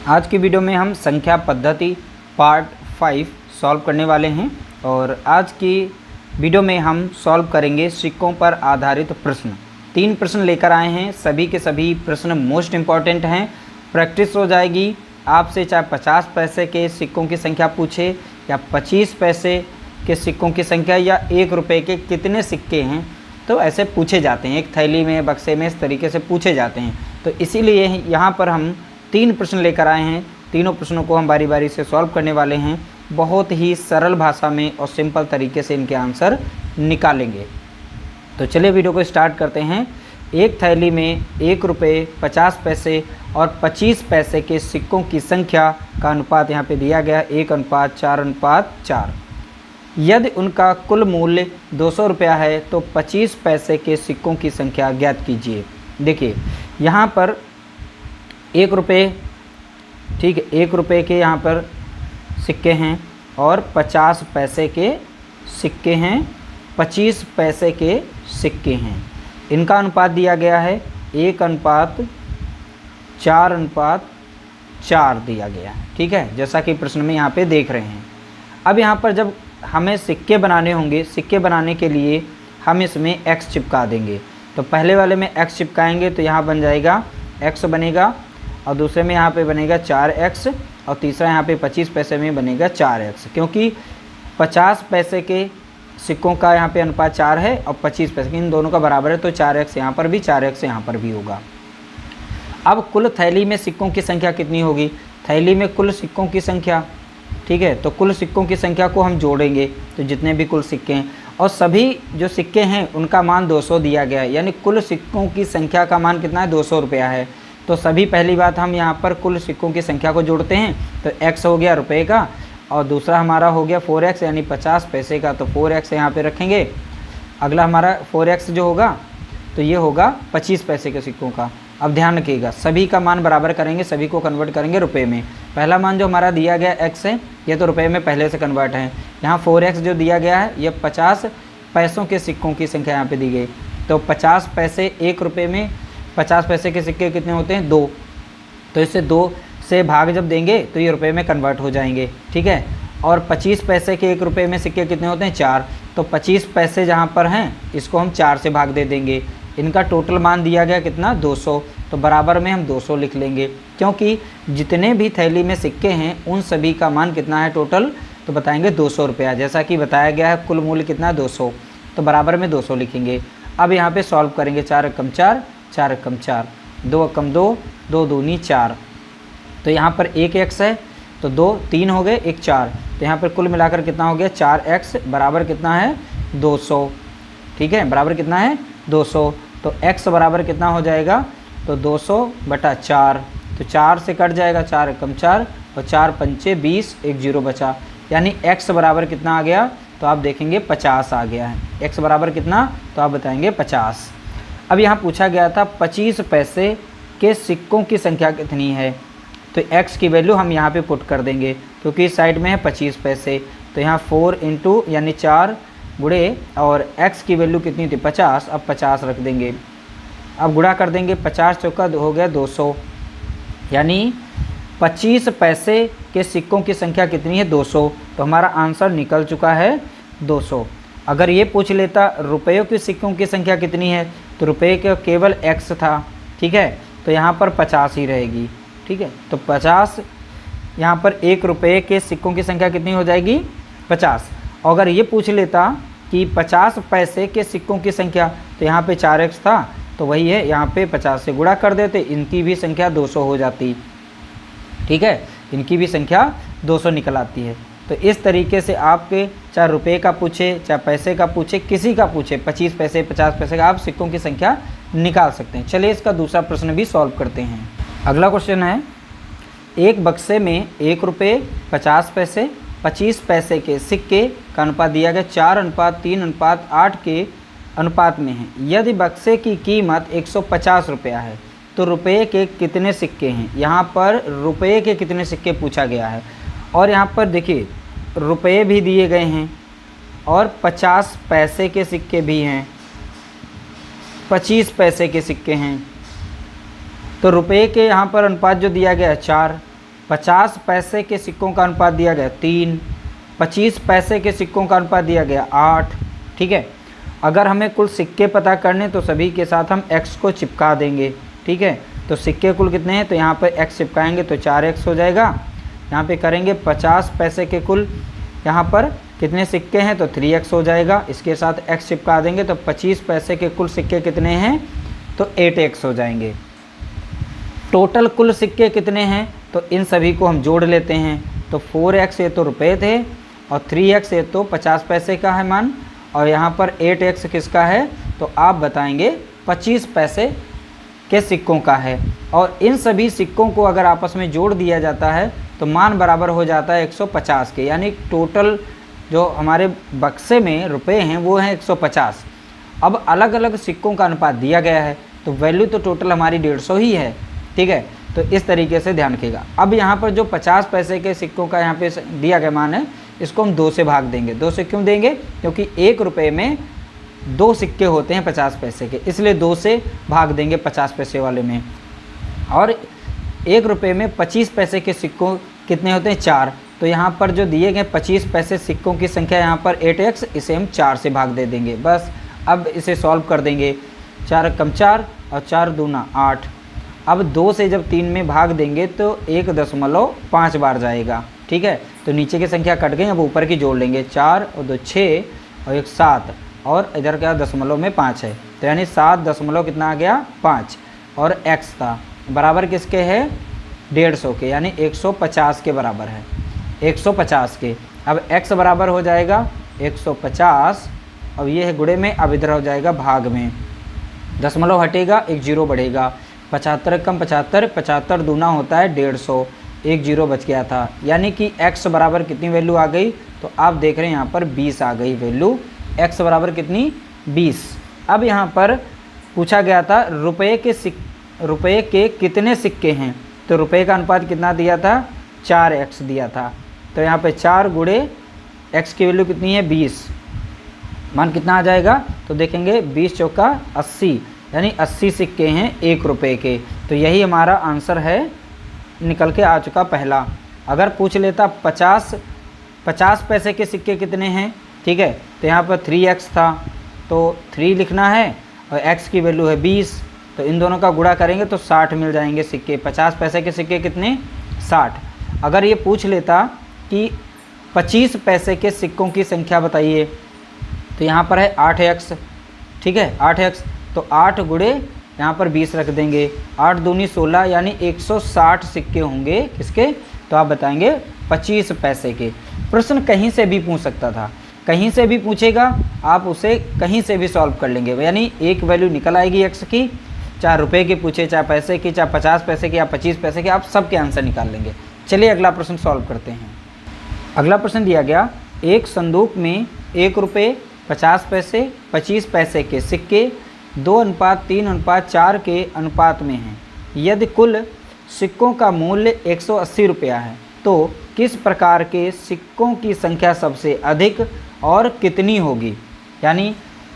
आज की वीडियो में हम संख्या पद्धति पार्ट 5 सॉल्व करने वाले हैं और आज की वीडियो में हम सॉल्व करेंगे सिक्कों पर आधारित प्रश्न। 3 प्रश्न लेकर आए हैं, सभी के सभी प्रश्न मोस्ट इम्पॉर्टेंट हैं। प्रैक्टिस हो जाएगी आपसे, चाहे 50 पैसे के सिक्कों की संख्या पूछे या 25 पैसे के सिक्कों की संख्या या 1 रुपये के कितने सिक्के हैं, तो ऐसे पूछे जाते हैं। एक थैली में, बक्से में इस तरीके से पूछे जाते हैं। तो इसीलिए यहाँ पर हम 3 प्रश्न लेकर आए हैं। तीनों प्रश्नों को हम बारी बारी से सॉल्व करने वाले हैं। बहुत ही सरल भाषा में और सिंपल तरीके से इनके आंसर निकालेंगे। तो चलिए वीडियो को स्टार्ट करते हैं। एक थैली में 1 रुपये, 50 पैसे और 25 पैसे के सिक्कों की संख्या का अनुपात यहाँ पे दिया गया 1:4:4। यदि उनका कुल मूल्य 200 रुपया है तो 25 पैसे के सिक्कों की संख्या ज्ञात कीजिए। देखिए यहाँ पर 1 रुपये, ठीक है, 1 रुपये के यहाँ पर सिक्के हैं और 50 पैसे के सिक्के हैं, 25 पैसे के सिक्के हैं। इनका अनुपात दिया गया है 1:4:4 दिया गया है, ठीक है, जैसा कि प्रश्न में यहाँ पे देख रहे हैं। अब यहाँ पर जब हमें सिक्के बनाने होंगे, सिक्के बनाने के लिए हम इसमें x चिपका देंगे। तो पहले वाले में x चिपकाएंगे तो यहाँ बन जाएगा x बनेगा, और दूसरे में यहाँ पे बनेगा 4x, और तीसरा यहाँ पे 25 पैसे में बनेगा 4x। क्योंकि 50 पैसे के सिक्कों का यहाँ पे अनुपात 4 है और 25 पैसे, इन दोनों का बराबर है, तो 4x यहाँ पर भी, 4x यहाँ पर भी होगा। अब कुल थैली में सिक्कों की संख्या कितनी होगी? थैली में कुल सिक्कों की संख्या, ठीक है, तो कुल सिक्कों की संख्या को हम जोड़ेंगे तो जितने भी कुल सिक्के हैं, और सभी जो सिक्के हैं उनका मान 200 दिया गया है, यानी कुल सिक्कों की संख्या का मान कितना है? 200 रुपया है। तो सभी पहली बात हम यहाँ पर कुल सिक्कों की संख्या को जोड़ते हैं, तो x हो गया रुपये का, और दूसरा हमारा हो गया 4x यानी 50 पैसे का, तो 4x यहाँ पे रखेंगे। अगला हमारा 4x जो होगा तो ये होगा 25 पैसे के सिक्कों का। अब ध्यान रखिएगा, सभी का मान बराबर करेंगे, सभी को कन्वर्ट करेंगे रुपए में। पहला मान जो हमारा दिया गया x है, ये तो रुपए में पहले से कन्वर्ट है। यहाँ 4x जो दिया गया है ये 50 पैसों के सिक्कों की संख्या यहाँ पे दी गई। तो 50 पैसे 1 रुपये में 50 पैसे के सिक्के कितने होते हैं? 2। तो इसे 2 से भाग जब देंगे तो ये रुपये में कन्वर्ट हो जाएंगे, ठीक है। और 25 पैसे के 1 रुपये में सिक्के कितने होते हैं? 4। तो 25 पैसे जहाँ पर हैं इसको हम 4 से भाग दे देंगे। इनका टोटल मान दिया गया कितना? 200। तो बराबर में हम 200 लिख लेंगे, क्योंकि जितने भी थैली में सिक्के हैं उन सभी का मान कितना है टोटल? तो बताएंगे 200 रुपया, जैसा कि बताया गया है। कुल मूल्य कितना? 200। तो बराबर में 200 लिखेंगे। अब यहाँ पे सॉल्व करेंगे। 4×4, 4×4, 2×2, 2 दूनी 4। तो यहाँ पर 1 x है तो 2 3 हो गए, 1 4। तो यहाँ पर कुल मिलाकर कितना हो गया? 4x बराबर कितना है? 200, ठीक है, बराबर कितना है? 200। तो x बराबर कितना हो जाएगा? तो 200/4। तो 4 से कट जाएगा, 4×4, और 4×5 20, 1 0 बचा, यानी x बराबर कितना आ गया? तो आप देखेंगे 50 आ गया है। x बराबर कितना? तो आप बताएंगे 50। अब यहाँ पूछा गया था 25 पैसे के सिक्कों की संख्या कितनी है, तो x की वैल्यू हम यहाँ पे पुट कर देंगे, क्योंकि इस साइड में है 25 पैसे। तो यहाँ 4 इंटू यानी 4 गुणे, और x की वैल्यू कितनी थी? 50। अब 50 रख देंगे। अब गुणा कर देंगे, 50 चौका हो गया 200, यानी 25 पैसे के सिक्कों की संख्या कितनी है? 200। तो हमारा आंसर निकल चुका है 200। अगर ये पूछ लेता रुपयों के सिक्कों की संख्या कितनी है, तो रुपये का केवल x था, ठीक है, तो यहाँ पर 50 ही रहेगी, ठीक है। तो 50, यहाँ पर 1 रुपये के सिक्कों की संख्या कितनी हो जाएगी? 50। और अगर ये पूछ लेता कि 50 पैसे के सिक्कों की संख्या, तो यहाँ पे 4x था, तो वही है, यहाँ पे 50 से गुणा कर देते, इनकी भी संख्या 200 हो जाती, ठीक है, इनकी भी संख्या 200 निकल आती है। तो इस तरीके से आपके चाहे रुपये का पूछे, चाहे पैसे का पूछे, किसी का पूछे, 25 पैसे 50 पैसे का, आप सिक्कों की संख्या निकाल सकते हैं। चलिए इसका दूसरा प्रश्न भी सॉल्व करते हैं। अगला क्वेश्चन है, एक बक्से में 1 रुपये, 50 पैसे, 25 पैसे के सिक्के का अनुपात दिया गया 4:3:8 के अनुपात में है। यदि बक्से की कीमत 150 रुपया है तो रुपये के कितने सिक्के हैं? यहाँ पर रुपये के कितने सिक्के पूछा गया है, और यहाँ पर देखिए रुपये भी दिए गए हैं और 50 पैसे के सिक्के भी हैं, 25 पैसे के सिक्के हैं। तो रुपये के यहाँ पर अनुपात जो दिया गया है 4, 50 पैसे के सिक्कों का अनुपात दिया गया 3, 25 पैसे के सिक्कों का अनुपात दिया गया 8। ठीक है, अगर हमें कुल सिक्के पता करने तो सभी के साथ हम x को चिपका देंगे। ठीक है, तो सिक्के कुल कितने हैं, तो यहाँ पर x चिपकाएंगे तो 4x हो जाएगा। यहाँ पे करेंगे 50 पैसे के कुल यहाँ पर कितने सिक्के हैं, तो 3x हो जाएगा। इसके साथ x चिपका देंगे तो 25 पैसे के कुल सिक्के कितने हैं, तो 8x हो जाएंगे। टोटल कुल सिक्के कितने हैं, तो इन सभी को हम जोड़ लेते हैं। तो 4x ये तो रुपए थे और 3x ये तो 50 पैसे का है मान, और यहाँ पर 8x किसका है, तो आप बताएंगे 25 पैसे के सिक्कों का है। और इन सभी सिक्कों को अगर आपस में जोड़ दिया जाता है तो मान बराबर हो जाता है 150 के, यानी टोटल जो हमारे बक्से में रुपए हैं वो हैं 150। अब अलग अलग सिक्कों का अनुपात दिया गया है तो वैल्यू तो टोटल हमारी 150 ही है। ठीक है, तो इस तरीके से ध्यान रखिएगा। अब यहाँ पर जो 50 पैसे के सिक्कों का यहाँ पे दिया गया मान है, इसको हम 2 से भाग देंगे। 2 से क्यों देंगे, क्योंकि 1 रुपये में 2 सिक्के होते हैं 50 पैसे के, इसलिए 2 से भाग देंगे 50 पैसे वाले में। और 1 रुपये में 25 पैसे के सिक्कों कितने होते हैं, 4। तो यहाँ पर जो दिए गए 25 पैसे सिक्कों की संख्या यहाँ पर 8x, इसे हम 4 से भाग दे देंगे बस। अब इसे सॉल्व कर देंगे, 4 कम 4 और 4 दूना 8। अब 2 से जब 3 में भाग देंगे तो 1.5 बार जाएगा। ठीक है, तो नीचे की संख्या कट गई, अब ऊपर की जोड़ लेंगे। 4 और 2 6 और 1 7, और इधर क्या दशमलव में 5 है, तो यानी 7 दशमलव कितना आ गया 5। और x था बराबर किसके है, 150 के, यानी 150 के बराबर है, 150 के। अब x बराबर हो जाएगा 150, अब ये है गुणे में, अब इधर हो जाएगा भाग में, दशमलव हटेगा, एक जीरो बढ़ेगा। 75 कम 75, 75 दूना होता है 150, एक जीरो बच गया था, यानी कि x बराबर कितनी वैल्यू आ गई, तो आप देख रहे हैं यहाँ पर 20 आ गई वैल्यू। x बराबर कितनी, 20। अब यहाँ पर पूछा गया था रुपये के कितने सिक्के हैं, तो रुपये का अनुपात कितना दिया था, 4x दिया था। तो यहाँ पे 4 गुणे x की वैल्यू कितनी है, 20, मान कितना आ जाएगा, तो देखेंगे 20 चौका 80, यानी 80 सिक्के हैं 1 रुपये के। तो यही हमारा आंसर है, निकल के आ चुका पहला। अगर पूछ लेता 50 पैसे के सिक्के कितने हैं, ठीक है, तो यहाँ पर 3x था तो 3 लिखना है, और x की वैल्यू है 20, तो इन दोनों का गुणा करेंगे तो 60 मिल जाएंगे सिक्के। 50 पैसे के सिक्के कितने, 60। अगर ये पूछ लेता कि 25 पैसे के सिक्कों की संख्या बताइए, तो यहाँ पर है 8x, ठीक है, 8x, तो 8 गुणे यहाँ पर 20 रख देंगे, 8 दूनी 16, यानी 160 सिक्के होंगे किसके, तो आप बताएंगे 25 पैसे के। प्रश्न कहीं से भी पूछ सकता था, कहीं से भी पूछेगा, आप उसे कहीं से भी सॉल्व कर लेंगे, यानी एक वैल्यू निकल आएगी x की, चाहे रुपए की पूछे, चाहे पैसे की, चाहे 50 पैसे की या 25 पैसे की, आप सबके आंसर निकाल लेंगे। चलिए अगला प्रश्न सॉल्व करते हैं। अगला प्रश्न दिया गया, एक संदूक में 1 रुपये 50 पैसे 25 पैसे के सिक्के 2:3:4 के अनुपात में हैं। यदि कुल सिक्कों का मूल्य 180 रुपया है तो किस प्रकार के सिक्कों की संख्या सबसे अधिक और कितनी होगी, यानी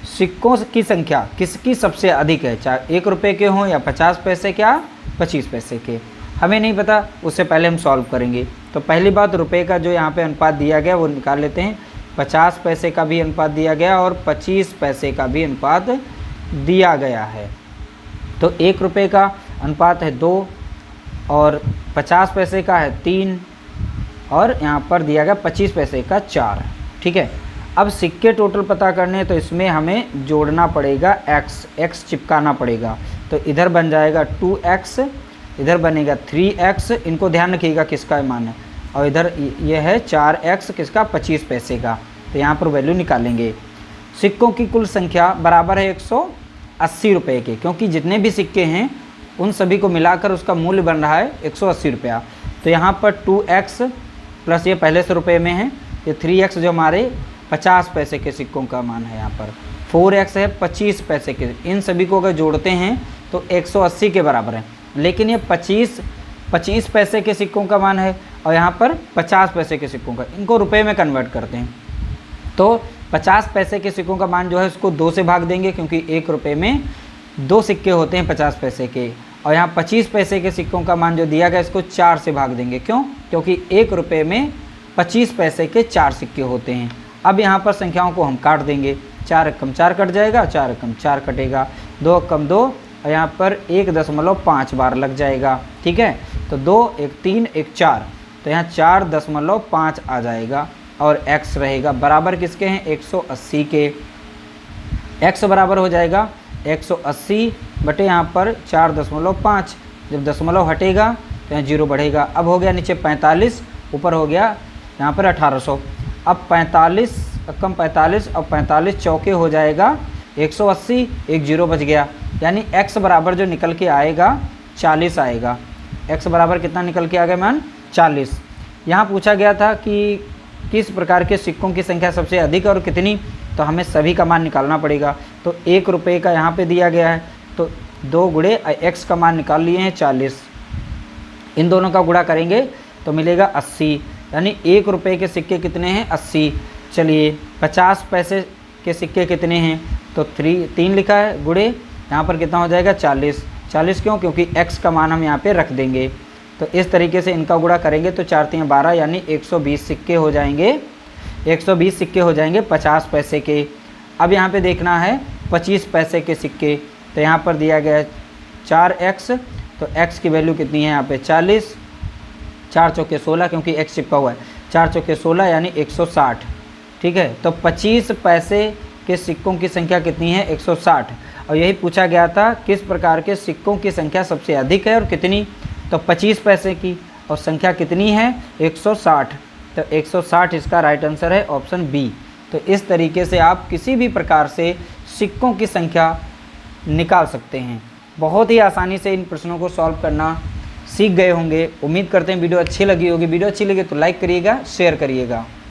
सिक्कों की संख्या किसकी सबसे अधिक है, चाहे 1 रुपये के हों या 50 पैसे के या 25 पैसे के, हमें नहीं पता, उससे पहले हम सॉल्व करेंगे। तो पहली बात, रुपये का जो यहाँ पे अनुपात दिया गया वो निकाल लेते हैं। 50 पैसे का भी अनुपात दिया गया और 25 पैसे का भी अनुपात दिया गया है। तो 1 रुपये का अनुपात है 2 और 50 पैसे का है 3 और यहाँ पर दिया गया 25 पैसे का 4। ठीक है, अब सिक्के टोटल पता करने तो इसमें हमें जोड़ना पड़ेगा x चिपकाना पड़ेगा। तो इधर बन जाएगा 2x, इधर बनेगा 3x, इनको ध्यान रखिएगा किसका मान है, और इधर ये है 4x किसका, 25 पैसे का। तो यहाँ पर वैल्यू निकालेंगे। सिक्कों की कुल संख्या बराबर है 180 रुपये के, क्योंकि जितने भी सिक्के हैं उन सभी को मिलाकर उसका मूल्य बन रहा है 180 रुपया। तो यहाँ पर 2x प्लस ये पहले से रुपये में है, ये 3x जो हमारे 50 पैसे के सिक्कों का मान है, यहाँ पर 4x है 25 पैसे के। इन सभी को अगर जोड़ते हैं तो 180 के बराबर है, लेकिन ये 25 पैसे के सिक्कों का मान है और यहाँ पर 50 पैसे के सिक्कों का, इनको रुपए में कन्वर्ट करते हैं। तो 50 पैसे के सिक्कों का मान जो है उसको 2 से भाग देंगे, क्योंकि 1 रुपये में 2 सिक्के होते हैं 50 पैसे के, और यहाँ 25 पैसे के सिक्कों का मान जो दिया गया इसको 4 से भाग देंगे। क्यों? क्योंकि 1 रुपये में 25 पैसे के 4 सिक्के होते हैं। अब यहाँ पर संख्याओं को हम काट देंगे। 4 एकम 4 कट जाएगा, 4 एकम 4 कटेगा, 2 एकम 2 और यहाँ पर 1.5 बार लग जाएगा। ठीक है, तो 2 1 3 1 4, तो यहाँ 4.5 आ जाएगा और x रहेगा बराबर किसके हैं? 180 के। x बराबर हो जाएगा 180 बटे यहाँ पर 4.5। जब दशमलव हटेगा तो यहाँ 0 बढ़ेगा। अब हो गया नीचे 45, ऊपर हो गया यहाँ पर 1800। अब 45 कम 45 और 45 चौके हो जाएगा 180, एक 0 बच गया, यानी x बराबर जो निकल के आएगा 40 आएगा। x बराबर कितना निकल के आ गया मान? 40। यहाँ पूछा गया था कि किस प्रकार के सिक्कों की संख्या सबसे अधिक और कितनी, तो हमें सभी का मान निकालना पड़ेगा। तो 1 रुपये का यहाँ पे दिया गया है, तो 2 गुणे x का मान निकाल लिए हैं 40, इन दोनों का गुणा करेंगे तो मिलेगा 80, यानी 1 रुपये के सिक्के कितने हैं? 80। चलिए 50 पैसे के सिक्के कितने हैं? तो 3 लिखा है, गुणे यहाँ पर कितना हो जाएगा? 40। 40 क्यों? क्योंकि x का मान हम यहाँ पे रख देंगे। तो इस तरीके से इनका गुणा करेंगे तो 4 3 12, यानी 120 सिक्के हो जाएंगे। 120 सिक्के हो जाएंगे 50 पैसे के। अब यहाँ पे देखना है 25 पैसे के सिक्के, तो यहाँ पर दिया गया है 4x, तो x की वैल्यू कितनी है यहाँ पे? 40, 4 चौके 16, क्योंकि x चिपका हुआ है, 4 चौके 16 यानी 160। ठीक है, तो 25 पैसे के सिक्कों की संख्या कितनी है? 160। और यही पूछा गया था किस प्रकार के सिक्कों की संख्या सबसे अधिक है और कितनी, तो 25 पैसे की, और संख्या कितनी है? 160। तो 160 इसका राइट आंसर है, ऑप्शन बी। तो इस तरीके से आप किसी भी प्रकार से सिक्कों की संख्या निकाल सकते हैं। बहुत ही आसानी से इन प्रश्नों को सॉल्व करना सीख गए होंगे। उम्मीद करते हैं वीडियो अच्छी लगी होगी। वीडियो अच्छी लगी तो लाइक करिएगा, शेयर करिएगा।